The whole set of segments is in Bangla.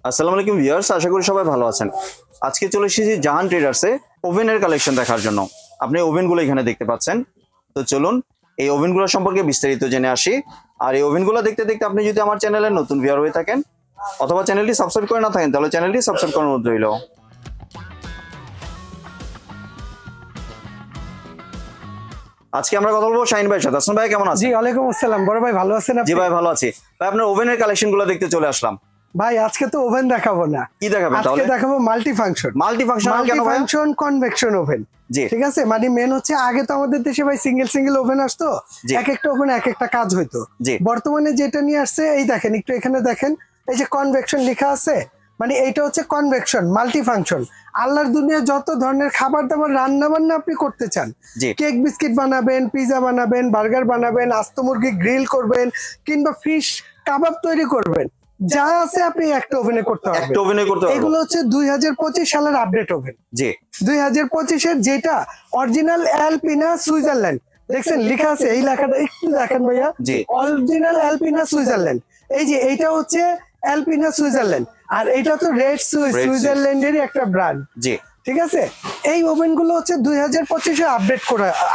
আসসালামু আলাইকুম ভিউয়ার্স, আশা করি সবাই ভালো আছেন। আজকে চলে এসেছি জাহান ট্রেডার্সে ওভেনের কালেকশন দেখার জন্য। আপনি ওভেনগুলো এখানে দেখতে পাচ্ছেন। তো চলুন এই ওভেনগুলো সম্পর্কে বিস্তারিত জেনে আসি। আর এই ওভেনগুলো দেখতে দেখতে আপনি যদি আমার চ্যানেলের নতুন ভিউয়ার হয়ে থাকেন অথবা চ্যানেলটি সাবস্ক্রাইব করে না থাকেন তাহলে চ্যানেলটি সাবস্ক্রাইব করার অনুরোধ রইল। আজকে আমরা কথা বলবো শাহিন ভাইয়ের সাথে। আসসালামু ভাই, কেমন আছেন? জি ওয়ালাইকুম আসসালাম। বড় ভাই ভালো আছেন? জি ভাই ভালো আছি। ভাই আপনার ওভেনের কালেকশনগুলো দেখতে চলে আসলাম। ভাই আজকে তো ওভেন দেখাবো না, কি দেখাবেন তাহলে? আজকে দেখাবো multi function. Multi function convection oven. জি ঠিক আছে, মানে মেন হচ্ছে আগে তো আমাদের দেশে ভাই সিঙ্গেল ওভেন আসতো, এক একটা ওভেন এক একটা কাজ হইতো। বর্তমানে যেটা নিয়ে আসছে এই দেখেন, একটু এখানে দেখেন, এই যে কনভেকশন লেখা আছে, মানে এইটা হচ্ছে কনভেকশন মাল্টি ফাংশন। আল্লাহর দুনিয়া যত ধরনের খাবার দাবার রান্না বান্না আপনি করতে চান, কেক বিস্কিট বানাবেন, পিজা বানাবেন, বার্গার বানাবেন, আস্ত মুরগি গ্রিল করবেন, কিংবা ফিশ কাবাব তৈরি করবেন, যা আছে আপনি একটা ওভেনে করতে পারবেন। এগুলো হচ্ছে 2025 সালের আপডেট ওভেন। 2025 এর যেটা অরিজিনাল অ্যালপিনা সুইজারল্যান্ড, দেখছেন লেখা আছে, এই লেখাটা একটু দেখেন ভাইয়া, অরিজিনাল অ্যালপিনা সুইজারল্যান্ড। এই যে এইটা হচ্ছে অ্যালপিনা সুইজারল্যান্ড, আর এটা তো রেড সুইজারল্যান্ডেরই একটা ব্র্যান্ড। ঠিক আছে, এই ওভেন গুলো হচ্ছে 2025-এ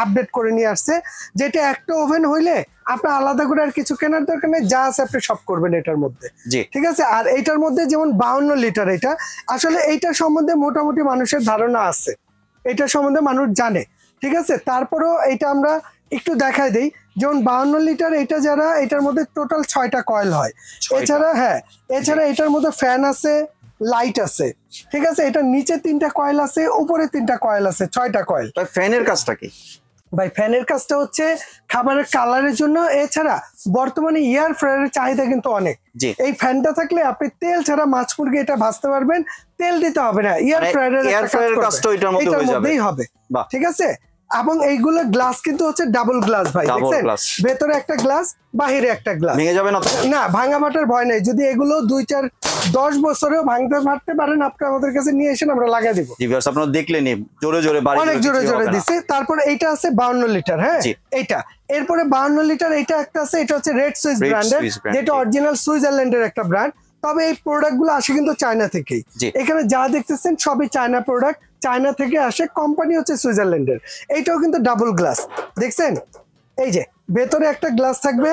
আপডেট করে নিয়ে আসছে, যেটা একটা ওভেন হইলে আপনার আলাদা করে আর কিছু কেনার দরকার নেই, যা আছে আপনি সব করবেন এটার মধ্যে। ঠিক আছে, আর এইটার মধ্যে যেমন 52 লিটার, এটা আসলে এইটার সম্বন্ধে মোটামুটি মানুষের ধারণা আছে, এটা সম্বন্ধে মানুষ জানে। ঠিক আছে, তারপরেও এটা আমরা একটু দেখাই দেই, যেমন 52 লিটার এটা যারা, এটার মধ্যে টোটাল 6টা কয়েল হয়। এছাড়া এটার মধ্যে ফ্যান আছে, লাইট আছে। ঠিক আছে, এটা নিচে 3টা কয়েল আছে, উপরে 3টা কয়েল আছে, 6টা কয়েল। ফ্যানের কাজটা কি ভাই? ফ্যানের কাজটা হচ্ছে খাবারের কালারের জন্য। এছাড়া বর্তমানে এয়ার ফ্রায়ারের চাহিদা কিন্তু অনেক। এই ফ্যানটা থাকলে আপনি তেল ছাড়া মাছ মুরগি এটা ভাজতে পারবেন, তেল দিতে হবে না, এয়ার ফ্রায়ারের কাজটা এটার মধ্যেই হবে। ঠিক আছে, এবং এইগুলো গ্লাস কিন্তু হচ্ছে ডাবল গ্লাস ভাই, দেখছেন, ভেতরে একটা গ্লাস, বাহিরে একটা গ্লাস। ভেঙে যাবে না, ভাঙা ফাটার ভয় নাই। যদি এগুলো 2-4-10 বছরেও ভাঙতে পারেন, আপনি আমাদের কাছে নিয়ে এসেন, আমরা লাগিয়ে দিব। আপনারা দেখলেন অনেক জোরে দিছে। তারপর এইটা আছে 52 লিটার, হ্যাঁ এইটা। এরপরে 52 লিটার এইটা একটা আছে, এটা হচ্ছে রেড সুইস ব্র্যান্ডের, যেটা অরিজিনাল সুইজারল্যান্ডের একটা ব্র্যান্ড। তবে এই প্রোডাক্ট গুলো আসে কিন্তু চায়না থেকেই। এখানে যা দেখতেছেন সবই চায়না প্রোডাক্ট, চায়না থেকে আসে, কোম্পানি হচ্ছে সুইজারল্যান্ডের। এইটাও কিন্তু ডাবল গ্লাস, দেখছেন, এই যে ভেতরে একটা গ্লাস থাকবে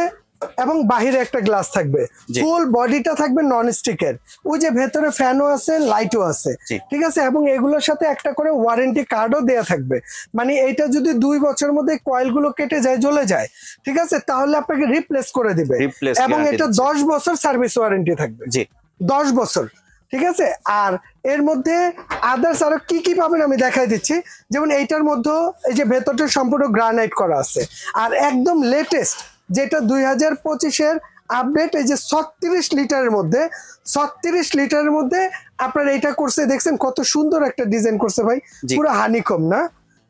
এবং বাহিরে একটা গ্লাস থাকবে, ফুল বডিটা থাকবে নন স্টিকের। ওই যে ভেতরে ফ্যানও আছে, লাইটও আছে। ঠিক আছে, এবং এগুলোর সাথে একটা করে ওয়ারেন্টি কার্ডও দেয়া থাকবে, মানে এইটা যদি 2 বছরের মধ্যে কয়েল গুলো কেটে যায়, জ্বলে যায়, ঠিক আছে, তাহলে আপনাকে রিপ্লেস করে দিবে। এবং এটা 10 বছর সার্ভিস ওয়ারেন্টি থাকবে, 10 বছর। ঠিক আছে, আর এর মধ্যে আদার্স আরো কি কি পাবেন আমি দেখাই দিচ্ছি। যেমন এইটার মধ্যে এই যে ভেতরটা সম্পূর্ণ গ্রানাইট করা আছে, আর একদম লেটেস্ট যেটা 2025-এর আপডেট, এই যে 36 লিটারের মধ্যে আপনার এইটা করছে, দেখছেন কত সুন্দর একটা ডিজাইন করছে ভাই, পুরো হানিকম না?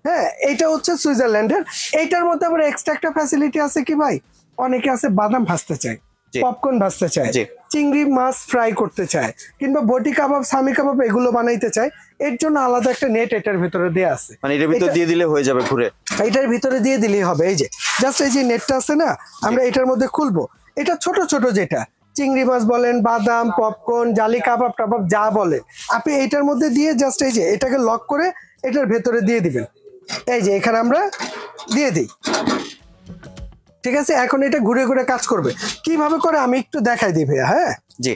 হ্যাঁ, এটা হচ্ছে সুইজারল্যান্ডের। এইটার মধ্যে আবার এক্সট্রা একটা ফ্যাসিলিটি আছে কি ভাই, অনেকে আছে বাদাম ভাজতে চায়, পপকর্ন ভাজতে চায়, চিংড়ি মাছ ফ্রাই করতে চায়, কিংবা বটি কাবাব, সামি কাবাব এগুলো বানাইতে চায়, এর জন্য আলাদা একটা নেট এটার ভিতরে দেয়া আছে। মানে এটার ভিতরে দিয়ে দিলে হয়ে যাবে, ঘুরে এটার ভিতরে দিয়ে দিলেই হবে। এই যে জাস্ট এই যে নেটটা আছে না, আমরা এটার মধ্যে খুলবো, এটা ছোট যেটা চিংড়ি মাছ বলেন, বাদাম, পপকর্ন, জালি কাবাব টাবাব যা বলেন, আপনি এইটার মধ্যে দিয়ে জাস্ট এই যে এটাকে লক করে এটার ভেতরে দিয়ে দিবেন। এই যে এখানে আমরা দিয়ে দিই। ঠিক আছে, এখন এটা ঘুরে ঘুরে কাজ করবে। কিভাবে করে আমি একটু দেখাই দিই ভাইয়া। হ্যাঁ জি,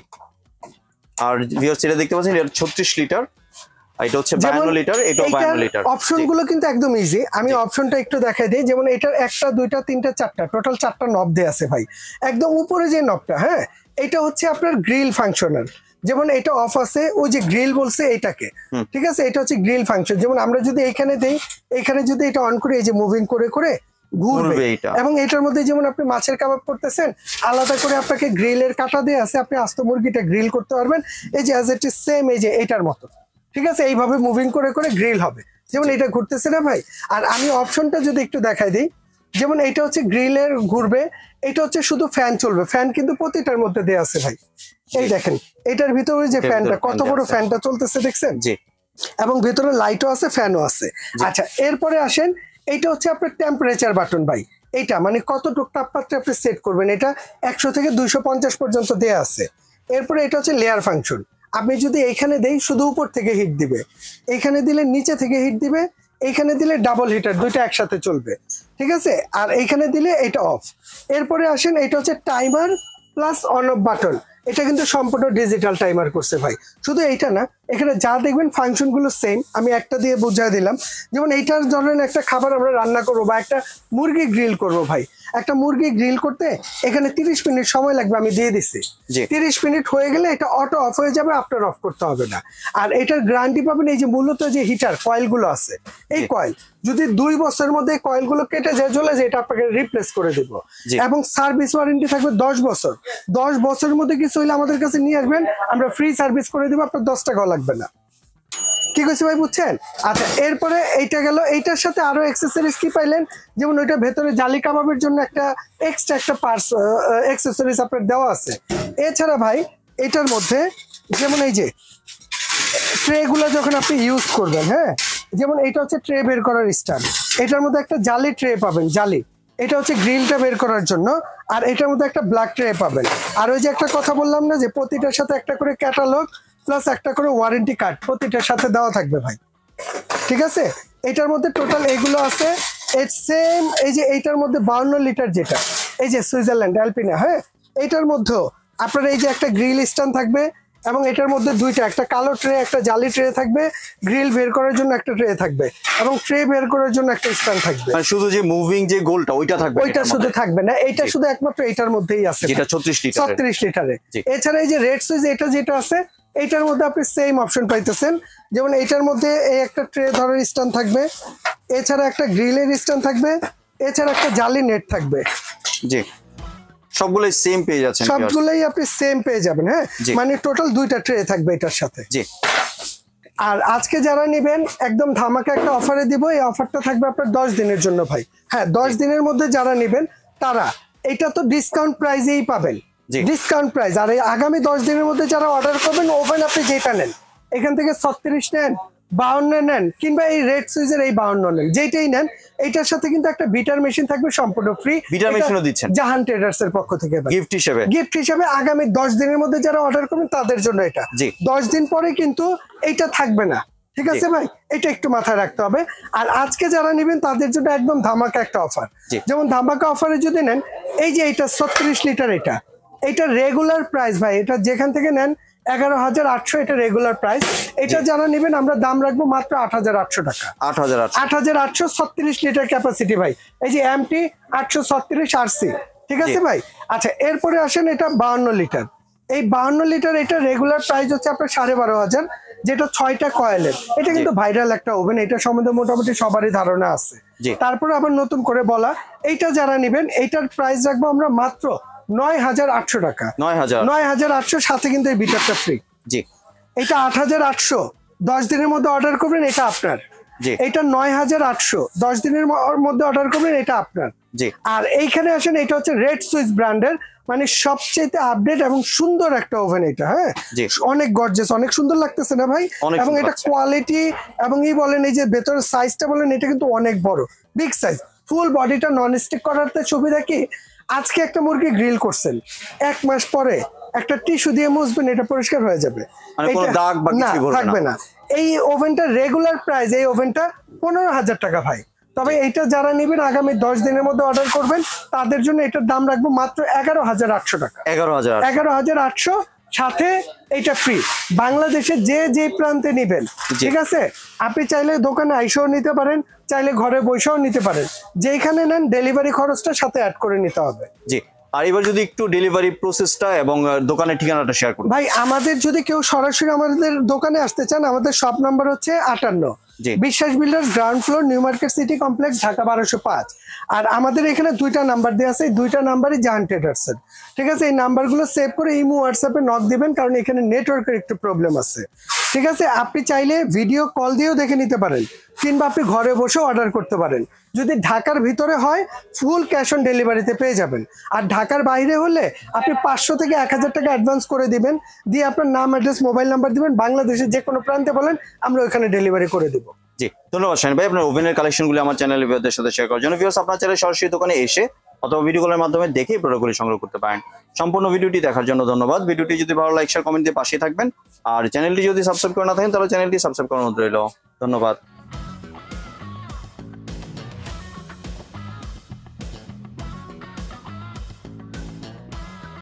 আর ভিউয়ার্স এটা দেখতে পাচ্ছেন, এটা 36 লিটার, এটা হচ্ছে 52 লিটার, এটাও 52 লিটার। অপশনগুলো কিন্তু একদম ইজি, আমি অপশনটা একটু দেখাই দিই। যেমন এটার 1টা 2টা 3টা 4টা টোটাল 4টা নব দেয়া আছে ভাই। একদম উপরে যে নবটা, হ্যাঁ, এটা হচ্ছে আপনার গ্রিল ফাংশনাল। যেমন এটা অফ আছে, ওই যে গ্রিল বলছে এইটাকে, ঠিক আছে, এটা হচ্ছে গ্রিল ফাংশন। যেমন আমরা যদি এইখানে দেই, এখানে যদি এটা অন করি, এই যে মুভিং করে করে ঘুরবে। এবং এটার মধ্যে যেমন আপনি মাছের কাবাব করতেছেন, আলাদা করে আপনাকে গ্রিলের কাটা দিয়ে আছে, আপনি আস্ত মুরগিটা গ্রিল করতে পারবেন। এই যে অ্যাজ ইট ইজ সেম, এই যে এটার মতো। ঠিক আছে, এইভাবে মুভিং করে করে গ্রিল হবে, যেমন এটা ঘুরতেছে না ভাই। আর আমি অপশনটা যদি একটু দেখাই দিই, যেমন এটা হচ্ছে গ্রিলের ঘুরবে, এটা হচ্ছে শুধু ফ্যান চলবে, ফ্যান কিন্তু প্রতিটার মধ্যে দেয়া আছে ভাই। এই দেখেন এটার ভিতরে যে ফ্যানটা, কত বড় ফ্যানটা চলতেছে, দেখছেন, এবং ভিতরে লাইটও আছে, ফ্যানও আছে। আচ্ছা, এরপরে আসেন, এইটা হচ্ছে আপনার টেম্পারেচার বাটন ভাই। এইটা মানে কতটুকু তাপমাত্রা আপনি সেট করবেন, এটা 100 থেকে 250 পর্যন্ত দেয়া আছে। এরপরে এটা হচ্ছে লেয়ার ফাংশন, আমি যদি এইখানে দেই শুধু উপর থেকে হিট দিবে, এখানে দিলে নিচে থেকে হিট দিবে, এইখানে দিলে ডাবল হিটার দুইটা একসাথে চলবে, ঠিক আছে। আর এইখানে দিলে এটা অফ। এরপরে আসেন, এটা হচ্ছে timer plus on of button. এটা কিন্তু সম্পূর্ণ ডিজিটাল টাইমার করছে ভাই। শুধু এইটা না, এখানে যা দেখবেন ফাংশন গুলো সেম। আমি একটা দিয়ে বুঝিয়ে দিলাম, যেমন এইটার ধরেন একটা খাবার আমরা রান্না করবো বা একটা মুরগি গ্রিল করব ভাই, একটা মুরগি গ্রিল করতে এখানে 30 মিনিট সময় লাগবে, আমি দিয়ে দিচ্ছি। 30 মিনিট হয়ে গেলে এটা অটো অফ হয়ে যাবে, আপনার অফ করতে হবে না। আর এটার গ্যারান্টি পাবেন এই যে মূলত যে হিটার কয়েল গুলো আছে, এই কয়েল যদি 2 বছরের মধ্যে কয়েল গুলো কেটে যায় চলে যায়, এটা আপনাকে রিপ্লেস করে দিব। এবং সার্ভিস ওয়ারেন্টি থাকবে 10 বছর। 10 বছরের মধ্যে কিছু হইলে আমাদের কাছে নিয়ে আসবেন, আমরা ফ্রি সার্ভিস করে দিব, আপনার 10 টাকাও লাগবে না। কি কইছি ভাই, বুঝছেন? আচ্ছা, এরপরে এইটা গেল। এইটার সাথে আরো অ্যাক্সেসরিজ কি পাইলেন, যেমন ওইটা ভেতরে জালি কাবাবের জন্য একটা এক্সট্রা একটা পার্টস অ্যাক্সেসরিজ আপনার দেওয়া আছে। এছাড়া ভাই এটার মধ্যে যেমন এই যে ট্রে গুলো যখন আপনি ইউজ করবেন, হ্যাঁ, যেমন এটা হচ্ছে ট্রে বের করার স্ট্যান্ড, এটার মধ্যে একটা জালি ট্রে পাবেন, জালি, এটা হচ্ছে গ্রিলটা বের করার জন্য। আর এটার মধ্যে একটা ব্ল্যাক ট্রে পাবেন। আর ওই যে একটা কথা বললাম না যে প্রতিটার সাথে একটা করে ক্যাটালগ প্লাস একটা করে ওয়ারেন্টি কার্ড প্রতিটার সাথে দেওয়া থাকবে ভাই, ঠিক আছে। এটার মধ্যে টোটাল এগুলো আছে সেম। এই যে এইটার মধ্যে 52 লিটার, যেটা এই যে সুইজারল্যান্ড অ্যালপিনা, হ্যাঁ, এইটার মধ্যেও আপনার এই যে একটা গ্রিল স্ট্যান্ড থাকবে, এবং এটার মধ্যে দুইটা, একটা কালো ট্রে একটা জালি ট্রে থাকবে, গ্রিল বের করার জন্য একটা ট্রে থাকবে, এবং ট্রে বের করার জন্য একটা স্ট্যান্ড থাকবে। শুধু যে মুভিং যে গোলটা ওইটা থাকবে, ওইটা শুধু থাকবে না, এটা শুধু একমাত্র এটার মধ্যেই আছে, যেটা 36 লিটারে। এছাড়া এই যে রেড সুইচ এটা যেটা আছে, এইটার মধ্যে আপনি সেম অপশন পাইতেছেন। যেমন এইটার মধ্যে এই একটা ট্রে ধরার স্ট্যান্ড থাকবে, এছাড়া একটা গ্রিলের স্ট্যান্ড থাকবে, এছাড়া একটা জালি নেট থাকবে। জি, সবগুলোই সেম পেয়ে যাচ্ছেন, সবগুলোই আপনি সেম পেয়ে যাবেন। হ্যাঁ, মানে টোটাল 2টা ট্রে থাকবে এটার সাথে। জি। আর আজকে যারা নেবেন একদম ধামাকা একটা অফারে দিব। এই অফারটা থাকবে আপনার 10 দিনের জন্য ভাই। হ্যাঁ, 10 দিনের মধ্যে যারা নেবেন তারা এটা তো ডিসকাউন্ট প্রাইসেই পাবেন, ডিসকাউন্ট প্রাইস। আর এই আগামী 10 দিনের মধ্যে যারা অর্ডার করবেন, ওভেন আপনি যেটা নেন, এখান থেকে 36 নেন, 52 নেন, কিংবা এই রেড সুইচের এই 52 নেন, যেটাই নেন, এইটার সাথে কিন্তু একটা বিটার মেশিন থাকবে সম্পূর্ণ ফ্রি। বিটার মেশিনও দিচ্ছেন জাহান ট্রেডার্স এর পক্ষ থেকে গিফট হিসেবে। গিফট হিসেবে আগামী 10 দিনের মধ্যে যারা অর্ডার করবেন তাদের জন্য এটা। 10 দিন পরে কিন্তু এটা থাকবে না, ঠিক আছে ভাই, এটা একটু মাথায় রাখতে হবে। আর আজকে যারা নেবেন তাদের জন্য একদম ধামাকা একটা অফার। যেমন ধামাকা অফারে যদি নেন, এই যে এটা 36 লিটার, এটা রেগুলার প্রাইস ভাই, এটা যেখান থেকে নেন 11,800, এটা রেগুলার প্রাইস। এটা যারা নেবেন আমরা দাম রাখবো মাত্র 8,800 টাকা। 8,800 36 লিটার ক্যাপাসিটি ভাই। এই যে এমটি 836 আরসি, ঠিক আছে ভাই। আচ্ছা, এরপরে আসেন এটা 52 লিটার। এই 52 লিটার এটা রেগুলার প্রাইস হচ্ছে আপনার 12,500, যেটা 6টা কয়েলের। এটা কিন্তু ভাইরাল একটা ওভেন, এটা সম্বন্ধে মোটামুটি সবারই ধারণা আছে। তারপরে আবার নতুন করে বলা, এইটা যারা নেবেন এইটার প্রাইস রাখবো আমরা মাত্র 9,800 টাকা। 9,800 সাথে কিন্তু এই বিটারটা ফ্রি। এটা 8,800, 10 দিনের মধ্যে অর্ডার করবেন, এটা আপনার। এটা 9,800, 10 দিনের মধ্যে অর্ডার করবেন, এটা আপনার। আর এইখানে আসেন, এটা হচ্ছে রেড সুইচ ব্র্যান্ডের, মানে সবচেয়ে আপডেট এবং সুন্দর একটা ওভেন এটা। হ্যাঁ, অনেক গর্জিয়াস, অনেক সুন্দর লাগতেছে না ভাই? এবং এটা কোয়ালিটি এবং বলেন এই যে ভেতরের সাইজটা বলেন, এটা কিন্তু অনেক বড়, বিগ সাইজ। ফুল বডিটা নন স্টিক করাতে সুবিধা কি, আজকে একটা মুরগি গ্রিল করছেন, 1 মাস পরে একটা টিস্যু দিয়ে মুছবেন, এটা পরিষ্কার হয়ে যাবে, থাকবে না। এই ওভেনটা রেগুলার প্রাইস, এই ওভেনটা 15,000 টাকা ভাই। তবে এইটা যারা নেবেন আগামী 10 দিনের মধ্যে অর্ডার করবেন, তাদের জন্য এটার দাম রাখবো মাত্র 11,800 টাকা। 11,800 সাথে এটা ফ্রি। বাংলাদেশের যে প্রান্তে নিবেন, ঠিক আছে, আপনি চাইলে দোকানে আইসাও নিতে পারেন, চাইলে ঘরে বসেও নিতে পারেন। যেখানে নেন ডেলিভারি খরচটা সাথে অ্যাড করে নিতে হবে। জি। আর এবার যদি একটু ডেলিভারি প্রসেসটা এবং দোকানের ঠিকানাটা শেয়ার করুন ভাই। আমাদের যদি কেউ সরাসরি আমাদের দোকানে আসতে চান, আমাদের শপ নাম্বার হচ্ছে 58 বিশ্বাস builders, ground floor, new market city complex, Dhaka 1205। আর আমাদের এখানে 2টা নাম্বার দেওয়া আছে, এই 2টা নাম্বারই জাহান ট্রেডার্স এর, ঠিক আছে। এই নাম্বারগুলো সেভ করে ইমো হোয়াটসঅ্যাপে নক দিবেন, কারণ এখানে নেটওয়ার্কের একটু প্রবলেম আছে, ঠিক আছে। আপনি চাইলে ভিডিও কল দিয়েও দেখে নিতে পারেন, কিংবা আপনি ঘরে বসেও অর্ডার করতে পারেন। যদি ঢাকার ভিতরে হয় ফুল ক্যাশ অন ডেলিভারিতে পেয়ে যাবেন। আর ঢাকার বাইরে হলে আপনি 500 থেকে 1,000 টাকা অ্যাডভান্স করে দিবেন, দিয়ে আপনার নাম, অ্যাড্রেস, মোবাইল নাম্বার দিবেন, বাংলাদেশের যে কোনো প্রান্তে বলেন, আমরা ওখানে ডেলিভারি করে দিব। জি, ধন্যবাদ শাহিন ভাই আপনার ওভেনের কালেকশনগুলো আমার চ্যানেলের ভিউয়ারদের সাথে শেয়ার করার জন্য। ভিউয়ার্স, আপনার চ্যানেলে সরাসরি দোকানে এসে অথবা ভিডিও কলের মাধ্যমে দেখে প্রোডাক্টগুলি সংগ্রহ করতে পারেন। সম্পূর্ণ ভিডিওটি দেখার জন্য ধন্যবাদ। ভিডিওটি যদি ভালো লাইক শেয়ার কমেন্ট দিয়ে পাশে থাকবেন, আর চ্যানেলটি যদি সাবস্ক্রাইব করে না থাকেন তাহলে চ্যানেলটি সাবস্ক্রাইব করার অনুরোধ রইল। ধন্যবাদ।